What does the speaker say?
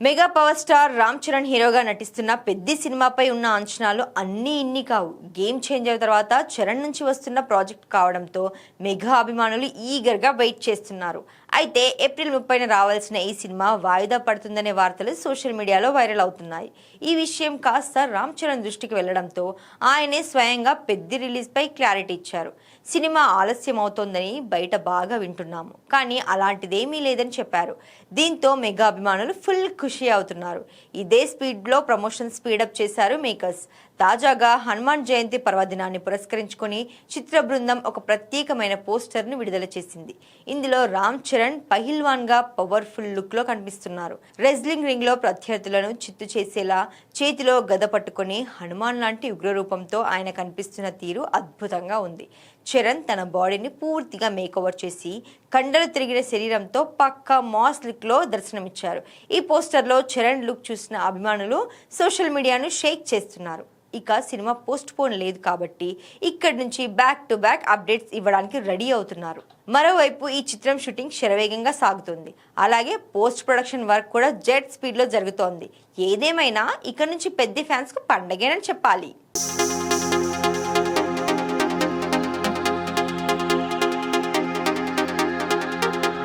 Mega power star Ram Charan హీరోగా నటిస్తున్న పెద్ద సినిమాపై ఉన్న అంచనాలు అన్నీ ఇన్ని కావు. గేమ్ చేంజర్ తర్వాత చరణ్ నుంచి వస్తున్న ప్రాజెక్ట్ కావడంతో మెగా అభిమానులు ఈగర్గా వెయిట్ చేస్తున్నారు. అయితే ఏప్రిల్ 30న రావాల్సిన ఈ సినిమా వాయిదా పడుతుందనే వార్తలు సోషల్ మీడియాలో వైరల్ అవుతున్నాయి. ఈ విషయం కాస్త రామ్ చరణ్ దృష్టికి వెళ్లడంతో ఆయనే స్వయంగా పెద్ద రిలీజ్పై క్లారిటీ ఇచ్చారు. సినిమా ఆలస్యం అవుతోందని బయట బాగా వింటున్నాము, కానీ అలాంటిదేమీ లేదని చెప్పారు. దీంతో మెగా అభిమానులు ఫుల్ ఖుషి అవుతున్నారు. ఇదే స్పీడ్లో ప్రమోషన్ స్పీడప్ చేశారు మేకర్స్. తాజాగా హనుమాన్ జయంతి పర్వదినాన్ని పురస్కరించుకొని చిత్ర బృందం ఒక ప్రత్యేకమైన పోస్టర్ను విడుదల చేసింది. ఇందులో రామ్ చరణ్ పహిల్వాన్ గా పవర్ఫుల్ లుక్ లో కనిపిస్తున్నారు. రెజ్లింగ్ రింగ్ లో ప్రత్యర్థులను చిత్తు చేసేలా చేతిలో గద పట్టుకొని హనుమాన్ లాంటి ఉగ్రరూపంతో ఆయన కనిపిస్తున్న తీరు అద్భుతంగా ఉంది. చరణ్ తన బాడీని పూర్తిగా మేకోవర్ చేసి కండలు తిరిగిన శరీరంతో పక్కా మాస్ లుక్ లో దర్శనమిచ్చారు. ఈ పోస్టర్లో చరణ్ లుక్ చూసిన అభిమానులు సోషల్ మీడియాను షేక్ చేస్తున్నారు. ఇక సినిమా పోస్ట్ పోన్ లేదు కాబట్టి ఇక్కడి నుంచి బ్యాక్ టు బ్యాక్ అప్డేట్స్ ఇవ్వడానికి రెడీ అవుతున్నారు. మరోవైపు ఈ చిత్రం షూటింగ్ శరవేగంగా సాగుతుంది. అలాగే పోస్ట్ ప్రొడక్షన్ వర్క్ కూడా జెట్ స్పీడ్ లో జరుగుతోంది. ఏదేమైనా ఇక నుంచి పెద్ద ఫ్యాన్స్ కు పండగేనని చెప్పాలి.